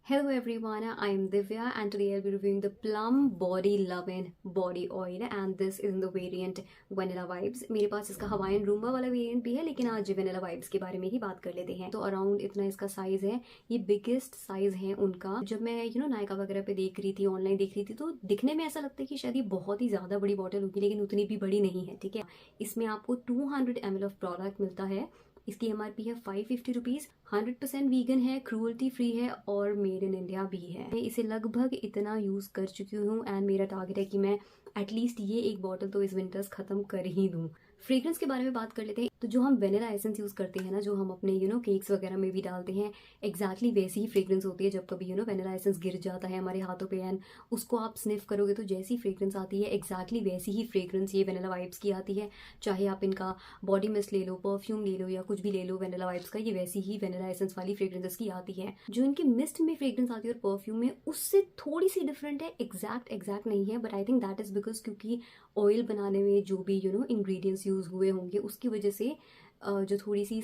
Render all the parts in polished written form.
Hello everyone, I am Divya and today I'll be reviewing the Plum Body Love-In Body Oil and this is in the variant Vanilla Vibes। मेरे पास इसका Hawaiian Roomba वाला variant भी है लेकिन आज vanilla vibes के बारे में ही बात कर लेते हैं। तो अराउंड इतना इसका साइज है, ये बिगेस्ट साइज है उनका। जब मैं नायका वगैरह पे देख रही थी, ऑनलाइन देख रही थी, तो दिखने में ऐसा लगता है कि शायद ये बहुत ही ज़्यादा बड़ी बॉटल होगी लेकिन उतनी भी बड़ी नहीं है। ठीक है, इसमें आपको 200 ml ऑफ प्रोडक्ट मिलता है। इसकी एमआरपी है 550 रुपीज़। 100% वीगन है, क्रूअल्टी फ्री है और मेड इन इंडिया भी है। मैं इसे लगभग इतना यूज़ कर चुकी हूँ एंड मेरा टारगेट है कि मैं एटलीस्ट ये एक बॉटल तो इस विंटर्स ख़त्म कर ही दूँ। फ्रेग्रेंस के बारे में बात कर लेते हैं। तो जो हम वेनिला एसेंस यूज़ करते हैं ना, जो हम अपने केक्स वगैरह में भी डालते हैं, एग्जैक्टली वैसी ही फ्रेग्रेंस होती है। जब कभी वेनिला एसेंस गिर जाता है हमारे हाथों पे एंड उसको आप स्निफ करोगे तो जैसी फ्रेग्रेंस आती है एग्जैक्टली वैसी ही फ्रेग्रेंस ये वेनिला वाइब्स की आती है। चाहे आप इनका बॉडी मिस्ट ले लो, परफ्यूम ले लो या कुछ भी ले लो वेनिला वाइब्स का, ये वैसी ही वेनिला एसेंस वाली फ्रेग्रेंसेस की आती है। जो इनकी मिस्ट में फ्रेग्रेंस आती है और परफ्यूम में, उससे थोड़ी सी डिफरेंट है। एग्जैक्ट नहीं है, but I think that is because क्योंकि ऑयल बनाने में जो भी इंग्रेडिएंट्स यूज हुए होंगे उसकी वजह से जो थोड़ी सी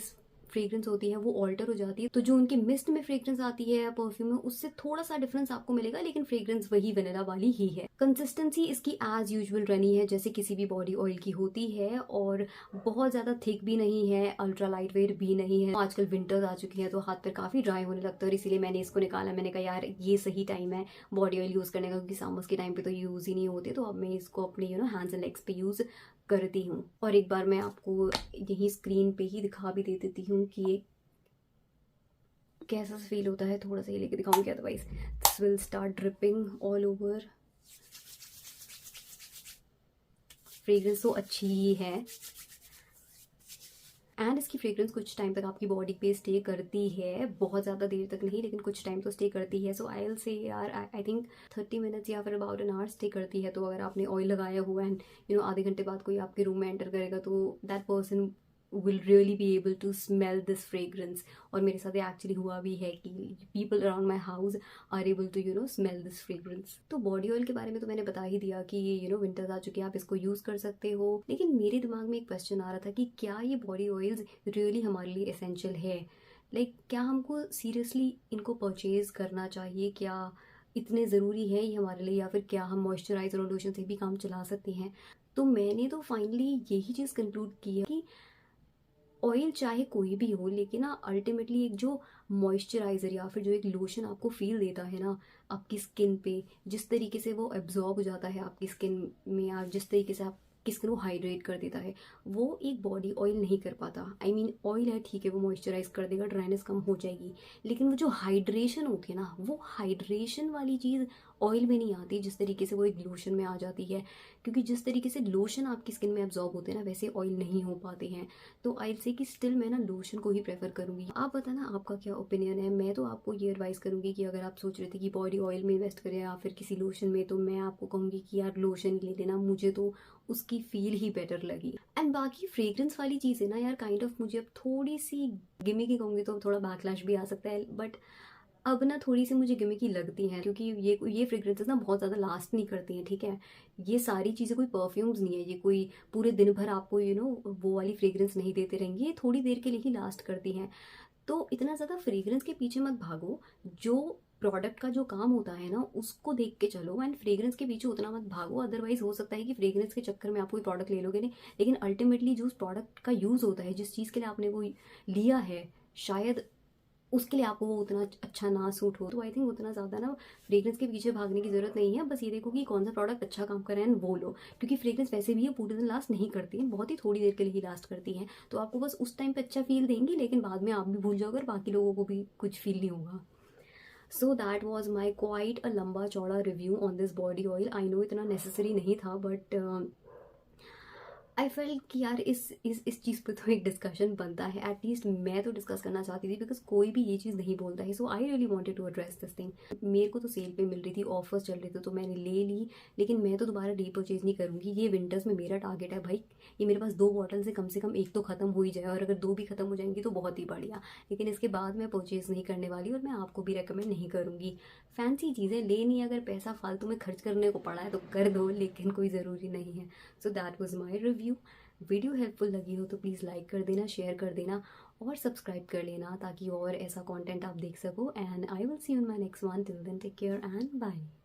फ्रेग्रेंस होती है वो ऑल्टर हो जाती है। तो जो उनकी मिस्ट में फ्रेग्रेंस आती है या परफ्यूम में, उससे थोड़ा सा डिफरेंस आपको मिलेगा लेकिन फ्रेग्रेंस वही वेनिला वाली ही है। कंसिस्टेंसी इसकी एज यूजुअल रनी है जैसे किसी भी बॉडी ऑयल की होती है और बहुत ज़्यादा थिक भी नहीं है, अल्ट्रा लाइट वेट भी नहीं है। आजकल विंटर्स आ चुकी है तो हाथ पर काफ़ी ड्राई होने लगता है और इसीलिए मैंने इसको निकाला। मैंने कहा यार ये सही टाइम है बॉडी ऑयल यूज़ करने का, क्योंकि समर्स के टाइम पे तो यूज़ ही नहीं होते। तो अब मैं इसको अपने हैंड्स एंड लेग्स पे यूज़ करती हूँ। और एक बार मैं आपको यही स्क्रीन पे ही दिखा भी दे देती हूँ कि ये कैसा फील होता है। थोड़ा सा ये लेके दिखाऊंगी, otherwise this will start dripping all over. Fragrance तो अच्छी ही है एंड इसकी फ्रेग्रेंस कुछ टाइम तक आपकी बॉडी पे स्टे करती है, बहुत ज़्यादा देर तक नहीं लेकिन कुछ टाइम तो स्टे करती है। सो आई विल से यार आई थिंक 30 मिनट्स या फिर अबाउट एन आवर स्टे करती है। तो अगर आपने ऑयल लगाया हुआ एंड आधे घंटे बाद कोई आपके रूम में एंटर करेगा तो that person will really be able to smell this fragrance। और मेरे साथ एक्चुअली हुआ भी है कि people around my house are able to smell this fragrance। तो बॉडी ऑयल के बारे में तो मैंने बता ही दिया कि विंटर्स आ चुके हैं, आप इसको यूज़ कर सकते हो। लेकिन मेरे दिमाग में एक क्वेश्चन आ रहा था कि क्या ये बॉडी ऑयल्स रियली हमारे लिए एसेंशियल है? क्या हमको सीरियसली इनको परचेज करना चाहिए? क्या इतने ज़रूरी है ये हमारे लिए, या फिर क्या हम मॉइस्चराइजर और लोशन से भी काम चला सकते हैं? तो मैंने तो फाइनली यही चीज़ कंक्लूड की है कि ऑयल चाहे कोई भी हो लेकिन ना अल्टीमेटली एक जो मॉइस्चराइज़र या फिर जो एक लोशन आपको फील देता है ना आपकी स्किन पे, जिस तरीके से वो एब्जॉर्ब हो जाता है आपकी स्किन में, या जिस तरीके से आपकी स्किन को हाइड्रेट कर देता है, वो एक बॉडी ऑयल नहीं कर पाता। आई मीन ऑयल है ठीक है, वो मॉइस्चराइज कर देगा, ड्राइनेस कम हो जाएगी, लेकिन वो जो हाइड्रेशन होती है ना, वो हाइड्रेशन वाली चीज़ ऑयल में नहीं आती जिस तरीके से वो एक लोशन में आ जाती है। क्योंकि जिस तरीके से लोशन आपकी स्किन में एब्जॉर्ब होते हैं ना, वैसे ऑयल नहीं हो पाते हैं। तो आई से कि स्टिल मैं ना लोशन को ही प्रेफर करूंगी। आप बताना आपका क्या ओपिनियन है। मैं तो आपको ये एडवाइस करूंगी कि अगर आप सोच रहे थे कि बॉडी ऑयल में इन्वेस्ट करें या फिर किसी लोशन में, तो मैं आपको कहूंगी कि यार लोशन ले लेना, मुझे तो उसकी फील ही बेटर लगी। एंड बाकी फ्रेग्रेंस वाली चीज़ है ना यार, काइंड ऑफ मुझे अब थोड़ी सी गिमिकी कहूँगी तो थोड़ा बैकलैश भी आ सकता है, बट अब ना थोड़ी सी मुझे गिमिकी लगती हैं क्योंकि ये फ्रेग्रेंसेस ना बहुत ज़्यादा लास्ट नहीं करती हैं। ठीक है, ये सारी चीज़ें कोई परफ्यूम्स नहीं है, ये कोई पूरे दिन भर आपको वो वाली फ्रेग्रेंस नहीं देते रहेंगे, ये थोड़ी देर के लिए ही लास्ट करती हैं। तो इतना ज़्यादा फ्रेग्रेंस के पीछे मत भागो, जो प्रोडक्ट का जो काम होता है ना उसको देख के चलो एंड फ्रेग्रेंस के पीछे उतना मत भागो। अदरवाइज हो सकता है कि फ्रेग्रेंस के चक्कर में आप कोई प्रोडक्ट ले लोगे नहीं, लेकिन अल्टीमेटली जो उस प्रोडक्ट का यूज़ होता है, जिस चीज़ के लिए आपने वो लिया है, शायद उसके लिए आपको वो उतना अच्छा ना सूट हो। तो आई थिंक उतना ज़्यादा ना फ्रेग्रेंस के पीछे भागने की ज़रूरत नहीं है। बस ये देखो कि कौन सा प्रोडक्ट अच्छा काम कर रहा है वो लो, क्योंकि फ्रेग्रेंस वैसे भी ये पूरे दिन लास्ट नहीं करती है, बहुत ही थोड़ी देर के लिए ही लास्ट करती हैं। तो आपको बस उस टाइम पे अच्छा फील देंगी लेकिन बाद में आप भी भूल जाओगे और बाकी लोगों को भी कुछ फील नहीं होगा। So that was my quite a लंबा चौड़ा review on this body oil. I know इतना नेसेसरी नहीं था, बट आई फेल्ट कि यार इस चीज़ पे तो एक डिस्कशन बनता है। एटलीस्ट मैं तो डिस्कस करना चाहती थी बिकॉज कोई भी ये चीज़ नहीं बोलता है। So I really wanted to address this thing. मेरे को तो सेल पे मिल रही थी, ऑफर्स चल रहे थे तो मैंने ले ली, लेकिन मैं तो दोबारा रीपरचेज नहीं करूँगी। ये विंटर्स में मेरा टारगेट है भाई, ये मेरे पास 2 बॉटल से कम एक तो ख़त्म हो ही जाए, और अगर 2 भी ख़त्म हो जाएंगी तो बहुत ही बढ़िया, लेकिन इसके बाद मैं परचेज़ नहीं करने वाली और मैं आपको भी रेकमेंड नहीं करूँगी। फैंसी चीज़ें लेनी, अगर पैसा फालतू में खर्च करने को पड़ा है तो कर दो, लेकिन कोई ज़रूरी नहीं है। So that was my review. Video helpful लगी हो तो प्लीज़ लाइक कर देना, शेयर कर देना, और सब्सक्राइब कर लेना ताकि और ऐसा कंटेंट आप देख सको। And I will see you in my next one. Till then take care and bye.